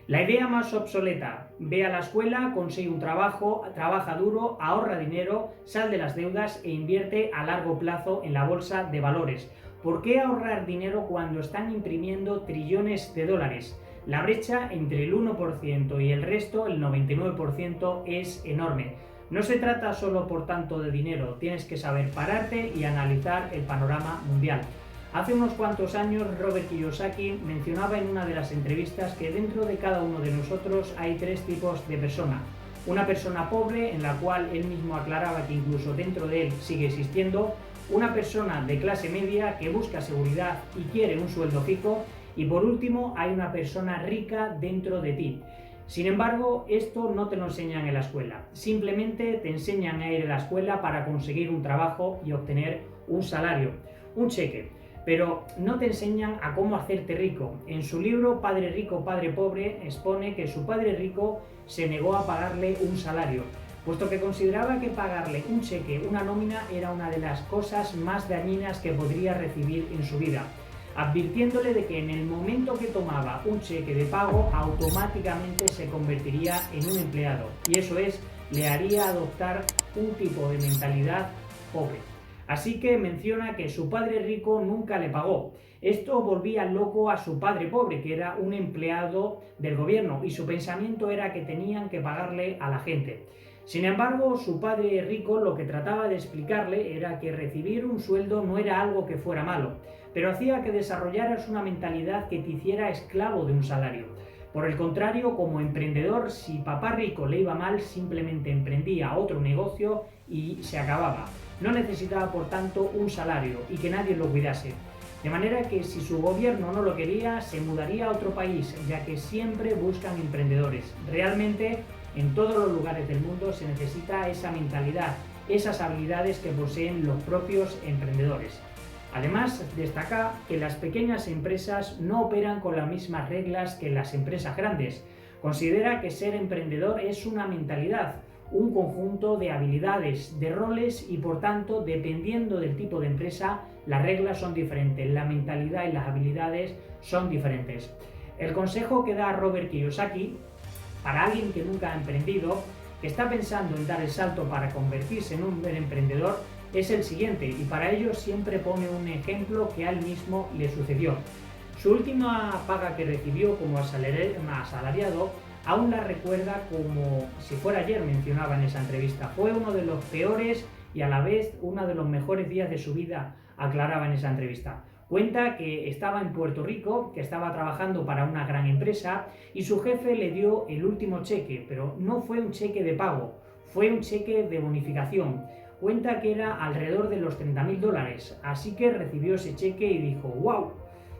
La idea más obsoleta: ve a la escuela, consigue un trabajo, trabaja duro, ahorra dinero, sal de las deudas e invierte a largo plazo en la bolsa de valores. ¿Por qué ahorrar dinero cuando están imprimiendo trillones de dólares? La brecha entre el 1% y el resto, el 99%, es enorme. No se trata solo por tanto de dinero, tienes que saber pararte y analizar el panorama mundial. Hace unos cuantos años Robert Kiyosaki mencionaba en una de las entrevistas que dentro de cada uno de nosotros hay tres tipos de persona. Una persona pobre, en la cual él mismo aclaraba que incluso dentro de él sigue existiendo. Una persona de clase media que busca seguridad y quiere un sueldo fijo. Y por último hay una persona rica dentro de ti. Sin embargo, esto no te lo enseñan en la escuela. Simplemente te enseñan a ir a la escuela para conseguir un trabajo y obtener un salario, un cheque. Pero no te enseñan a cómo hacerte rico. En su libro Padre Rico, Padre Pobre expone que su padre rico se negó a pagarle un salario, puesto que consideraba que pagarle un cheque, una nómina, era una de las cosas más dañinas que podría recibir en su vida, advirtiéndole de que en el momento que tomaba un cheque de pago automáticamente se convertiría en un empleado, y eso le haría adoptar un tipo de mentalidad pobre. Así que menciona que su padre rico nunca le pagó. Esto volvía loco a su padre pobre, que era un empleado del gobierno, y su pensamiento era que tenían que pagarle a la gente. Sin embargo, su padre rico lo que trataba de explicarle era que recibir un sueldo no era algo que fuera malo, pero hacía que desarrollaras una mentalidad que te hiciera esclavo de un salario. Por el contrario, como emprendedor, si papá rico le iba mal, simplemente emprendía otro negocio y se acababa. No necesitaba, por tanto, un salario y que nadie lo cuidase. De manera que si su gobierno no lo quería, se mudaría a otro país, ya que siempre buscan emprendedores. Realmente, en todos los lugares del mundo se necesita esa mentalidad, esas habilidades que poseen los propios emprendedores. Además, destaca que las pequeñas empresas no operan con las mismas reglas que las empresas grandes. Considera que ser emprendedor es una mentalidad, un conjunto de habilidades, de roles, y por tanto, dependiendo del tipo de empresa, las reglas son diferentes, la mentalidad y las habilidades son diferentes. El consejo que da Robert Kiyosaki para alguien que nunca ha emprendido, que está pensando en dar el salto para convertirse en un emprendedor, es el siguiente, y para ello siempre pone un ejemplo que a él mismo le sucedió. Su última paga que recibió como asalariado aún la recuerda como si fuera ayer, mencionaba en esa entrevista. Fue uno de los peores y a la vez uno de los mejores días de su vida, aclaraba en esa entrevista. Cuenta que estaba en Puerto Rico, que estaba trabajando para una gran empresa y su jefe le dio el último cheque, pero no fue un cheque de pago, fue un cheque de bonificación. Cuenta que era alrededor de los $30.000, así que recibió ese cheque y dijo: ¡wow!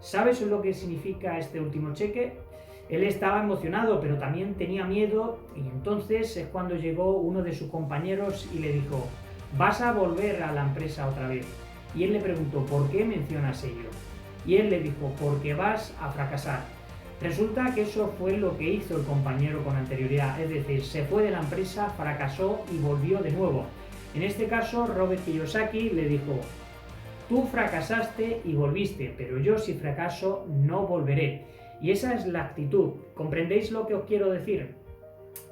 ¿Sabes lo que significa este último cheque? Él estaba emocionado, pero también tenía miedo, y entonces es cuando llegó uno de sus compañeros y le dijo: ¿vas a volver a la empresa otra vez? Y él le preguntó: ¿por qué mencionas ello? Y él le dijo: porque vas a fracasar. Resulta que eso fue lo que hizo el compañero con anterioridad, es decir, se fue de la empresa, fracasó y volvió de nuevo. En este caso, Robert Kiyosaki le dijo: tú fracasaste y volviste, pero yo, si fracaso, no volveré. Y esa es la actitud. ¿Comprendéis lo que os quiero decir?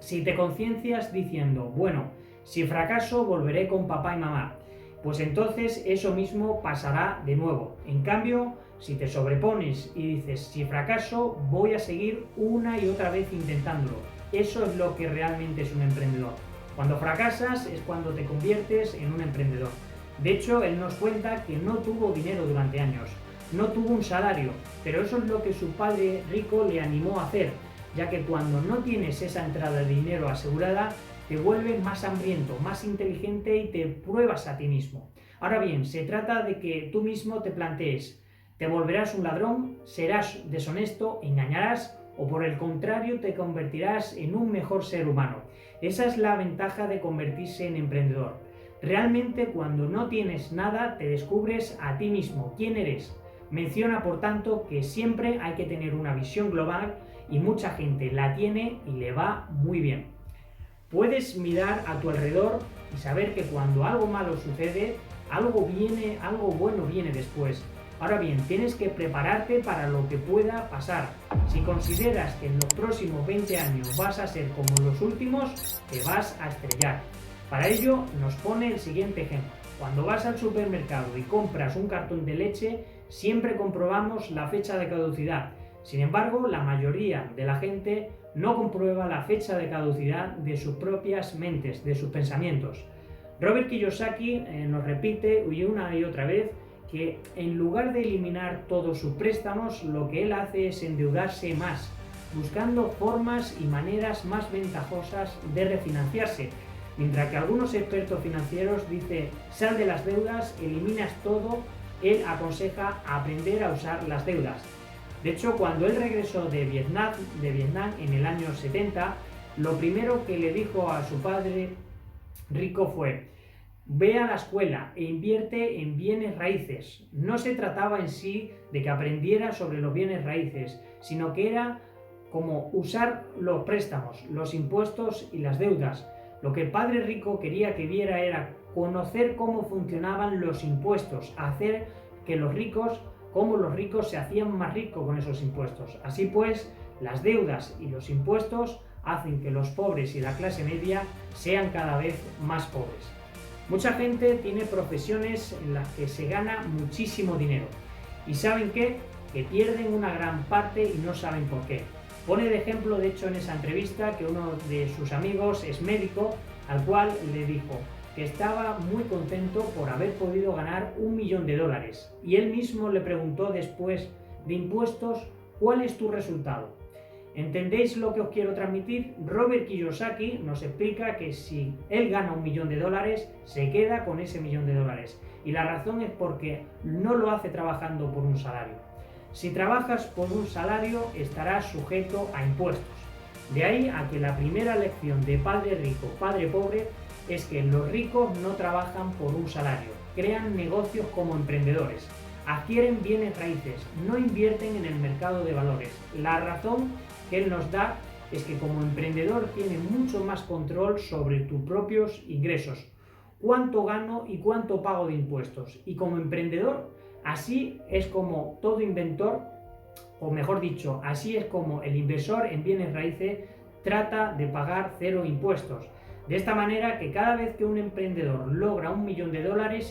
Si te conciencias diciendo: bueno, si fracaso, volveré con papá y mamá, pues entonces eso mismo pasará de nuevo. En cambio, si te sobrepones y dices: si fracaso, voy a seguir una y otra vez intentándolo, eso es lo que realmente es un emprendedor. Cuando fracasas es cuando te conviertes en un emprendedor. De hecho, él nos cuenta que no tuvo dinero durante años, no tuvo un salario, pero eso es lo que su padre rico le animó a hacer, ya que cuando no tienes esa entrada de dinero asegurada, te vuelves más hambriento, más inteligente y te pruebas a ti mismo. Ahora bien, se trata de que tú mismo te plantees: ¿te volverás un ladrón? ¿Serás deshonesto? ¿Engañarás? ¿O por el contrario te convertirás en un mejor ser humano? Esa es la ventaja de convertirse en emprendedor. Realmente, cuando no tienes nada, te descubres a ti mismo, quién eres. Menciona, por tanto, que siempre hay que tener una visión global, y mucha gente la tiene y le va muy bien. Puedes mirar a tu alrededor y saber que cuando algo malo sucede, algo bueno viene después. Ahora bien, tienes que prepararte para lo que pueda pasar. Si consideras que en los próximos 20 años vas a ser como los últimos, te vas a estrellar. Para ello nos pone el siguiente ejemplo. Cuando vas al supermercado y compras un cartón de leche, siempre comprobamos la fecha de caducidad. Sin embargo, la mayoría de la gente no comprueba la fecha de caducidad de sus propias mentes, de sus pensamientos. Robert Kiyosaki nos repite una y otra vez que en lugar de eliminar todos sus préstamos, lo que él hace es endeudarse más, buscando formas y maneras más ventajosas de refinanciarse. Mientras que algunos expertos financieros dicen, sal de las deudas, eliminas todo, él aconseja aprender a usar las deudas. De hecho, cuando él regresó de Vietnam en el año 70, lo primero que le dijo a su padre rico fue: ve a la escuela e invierte en bienes raíces. No se trataba en sí de que aprendiera sobre los bienes raíces, sino que era como usar los préstamos, los impuestos y las deudas. Lo que el padre rico quería que viera era conocer cómo funcionaban los impuestos, hacer que los ricos se hacían más ricos con esos impuestos. Así pues, las deudas y los impuestos hacen que los pobres y la clase media sean cada vez más pobres. Mucha gente tiene profesiones en las que se gana muchísimo dinero y ¿saben qué? Que pierden una gran parte y no saben por qué. Pone de ejemplo, de hecho, en esa entrevista que uno de sus amigos es médico, al cual le dijo que estaba muy contento por haber podido ganar $1 millón y él mismo le preguntó después de impuestos: ¿cuál es tu resultado? ¿Entendéis lo que os quiero transmitir? Robert Kiyosaki nos explica que si él gana $1 millón, se queda con ese $1 millón. Y la razón es porque no lo hace trabajando por un salario. Si trabajas por un salario, estarás sujeto a impuestos. De ahí a que la primera lección de Padre Rico, Padre Pobre es que los ricos no trabajan por un salario, crean negocios como emprendedores, adquieren bienes raíces, no invierten en el mercado de valores. La razón que él nos da es que como emprendedor tienes mucho más control sobre tus propios ingresos, cuánto gano y cuánto pago de impuestos. Y como emprendedor, así es como todo inventor, o mejor dicho, así es como el inversor en bienes raíces trata de pagar 0 impuestos. De esta manera que cada vez que un emprendedor logra $1 millón,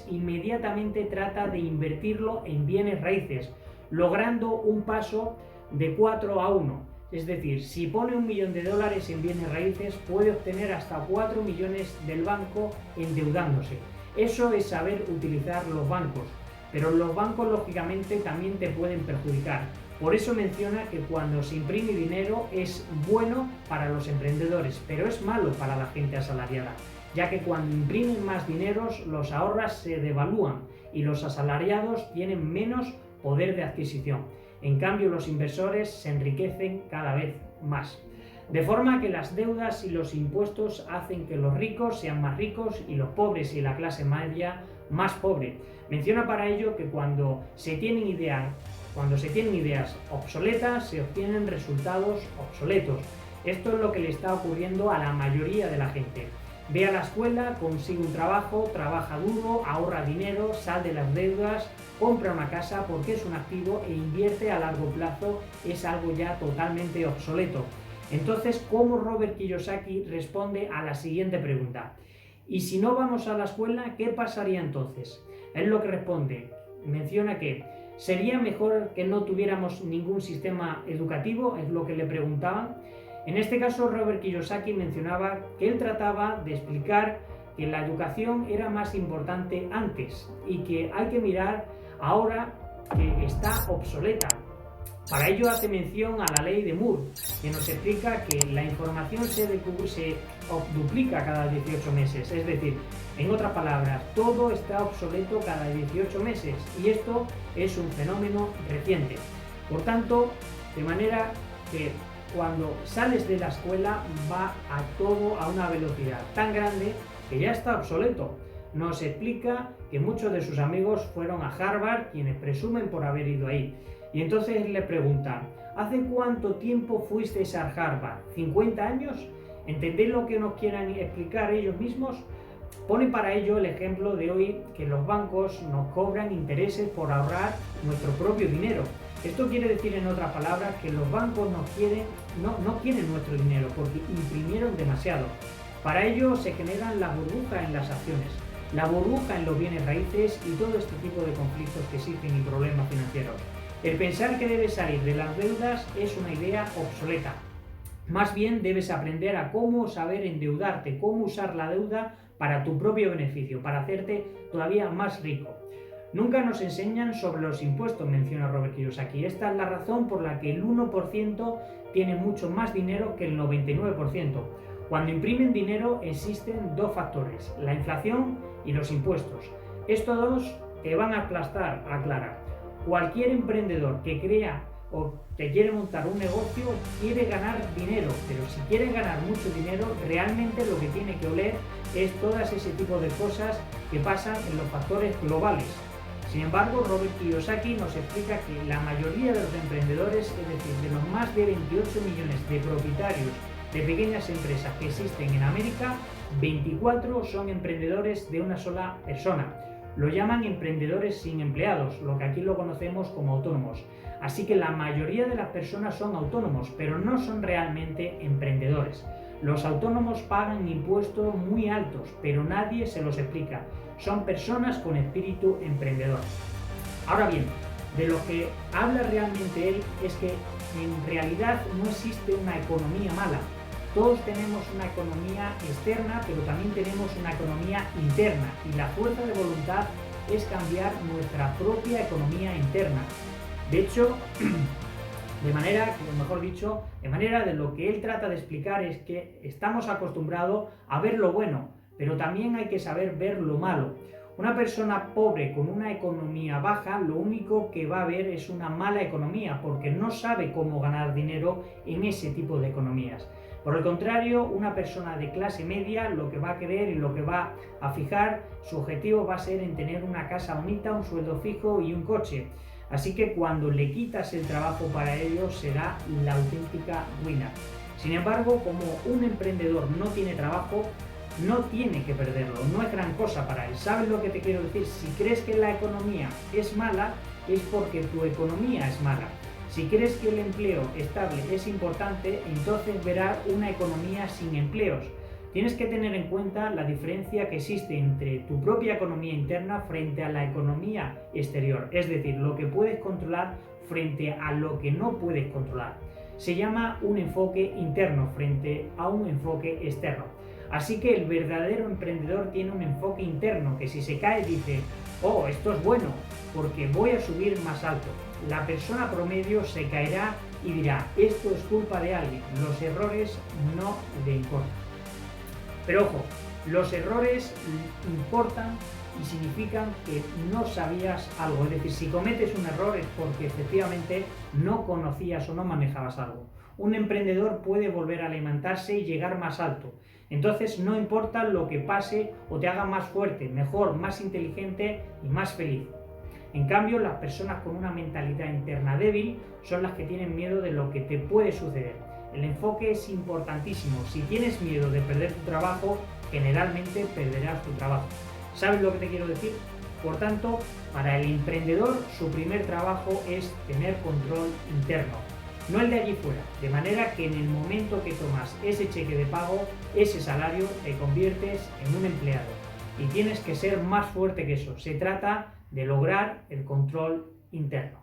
inmediatamente trata de invertirlo en bienes raíces, logrando un paso de 4 a 1. Es decir, si pone $1 millón en bienes raíces, puede obtener hasta 4 millones del banco endeudándose. Eso es saber utilizar los bancos, pero los bancos lógicamente también te pueden perjudicar. Por eso menciona que cuando se imprime dinero es bueno para los emprendedores, pero es malo para la gente asalariada, ya que cuando imprimen más dinero los ahorros se devalúan y los asalariados tienen menos poder de adquisición. En cambio, los inversores se enriquecen cada vez más. De forma que las deudas y los impuestos hacen que los ricos sean más ricos y los pobres y la clase media más pobre. Menciona para ello que cuando se tienen ideas obsoletas, se obtienen resultados obsoletos. Esto es lo que le está ocurriendo a la mayoría de la gente. Ve a la escuela, consigue un trabajo, trabaja duro, ahorra dinero, sal de las deudas, compra una casa porque es un activo e invierte a largo plazo, es algo ya totalmente obsoleto. Entonces, ¿cómo Robert Kiyosaki responde a la siguiente pregunta? ¿Y si no vamos a la escuela, qué pasaría entonces? Él lo que responde, menciona que ¿sería mejor que no tuviéramos ningún sistema educativo? Es lo que le preguntaban. En este caso, Robert Kiyosaki mencionaba que él trataba de explicar que la educación era más importante antes y que hay que mirar ahora que está obsoleta. Para ello hace mención a la ley de Moore, que nos explica que la información se duplica cada 18 meses, es decir, en otras palabras, todo está obsoleto cada 18 meses y esto es un fenómeno reciente. Por tanto, de manera que cuando sales de la escuela va a todo a una velocidad tan grande que ya está obsoleto. Nos explica que muchos de sus amigos fueron a Harvard, quienes presumen por haber ido ahí. Y entonces le preguntan, ¿hace cuánto tiempo fuisteis a Harvard? ¿50 años? ¿Entendéis lo que nos quieran explicar ellos mismos? Pone para ello el ejemplo de hoy que los bancos nos cobran intereses por ahorrar nuestro propio dinero. Esto quiere decir, en otras palabras, que los bancos no quieren nuestro dinero porque imprimieron demasiado. Para ello se generan las burbujas en las acciones, la burbuja en los bienes raíces y todo este tipo de conflictos que existen y problemas financieros. El pensar que debes salir de las deudas es una idea obsoleta. Más bien debes aprender a cómo saber endeudarte, cómo usar la deuda para tu propio beneficio, para hacerte todavía más rico. Nunca nos enseñan sobre los impuestos, menciona Robert Kiyosaki. Esta es la razón por la que el 1% tiene mucho más dinero que el 99%. Cuando imprimen dinero existen dos factores, la inflación y los impuestos. Estos dos te van a aplastar, aclara. Cualquier emprendedor que crea o que quiere montar un negocio quiere ganar dinero, pero si quiere ganar mucho dinero, realmente lo que tiene que oler es todas ese tipo de cosas que pasan en los factores globales. Sin embargo, Robert Kiyosaki nos explica que la mayoría de los emprendedores, es decir, de los más de 28 millones de propietarios de pequeñas empresas que existen en América, 24 son emprendedores de una sola persona. Lo llaman emprendedores sin empleados, lo que aquí lo conocemos como autónomos. Así que la mayoría de las personas son autónomos, pero no son realmente emprendedores. Los autónomos pagan impuestos muy altos, pero nadie se los explica. Son personas con espíritu emprendedor. Ahora bien, de lo que habla realmente él es que en realidad no existe una economía mala. Todos tenemos una economía externa, pero también tenemos una economía interna, y la fuerza de voluntad es cambiar nuestra propia economía interna. De hecho, de manera de lo que él trata de explicar es que estamos acostumbrados a ver lo bueno, pero también hay que saber ver lo malo. Una persona pobre con una economía baja, lo único que va a ver es una mala economía, porque no sabe cómo ganar dinero en ese tipo de economías. Por el contrario, una persona de clase media lo que va a querer y lo que va a fijar, su objetivo va a ser en tener una casa bonita, un sueldo fijo y un coche. Así que cuando le quitas el trabajo para ello, será la auténtica ruina. Sin embargo, como un emprendedor no tiene trabajo, no tiene que perderlo, no es gran cosa para él. ¿Sabes lo que te quiero decir? Si crees que la economía es mala, es porque tu economía es mala. Si crees que el empleo estable es importante, entonces verás una economía sin empleos. Tienes que tener en cuenta la diferencia que existe entre tu propia economía interna frente a la economía exterior, es decir, lo que puedes controlar frente a lo que no puedes controlar. Se llama un enfoque interno frente a un enfoque externo. Así que el verdadero emprendedor tiene un enfoque interno que si se cae dice, oh, esto es bueno, porque voy a subir más alto. La persona promedio se caerá y dirá, esto es culpa de alguien, los errores no le importan. Pero ojo, los errores importan y significan que no sabías algo. Es decir, si cometes un error es porque efectivamente no conocías o no manejabas algo. Un emprendedor puede volver a alimentarse y llegar más alto. Entonces no importa lo que pase o te haga más fuerte, mejor, más inteligente y más feliz. En cambio, las personas con una mentalidad interna débil son las que tienen miedo de lo que te puede suceder. El enfoque es importantísimo. Si tienes miedo de perder tu trabajo, generalmente perderás tu trabajo. ¿Sabes lo que te quiero decir? Por tanto, para el emprendedor, su primer trabajo es tener control interno, no el de allí fuera. De manera que en el momento que tomas ese cheque de pago, ese salario, te conviertes en un empleado. Y tienes que ser más fuerte que eso. Se trata de lograr el control interno.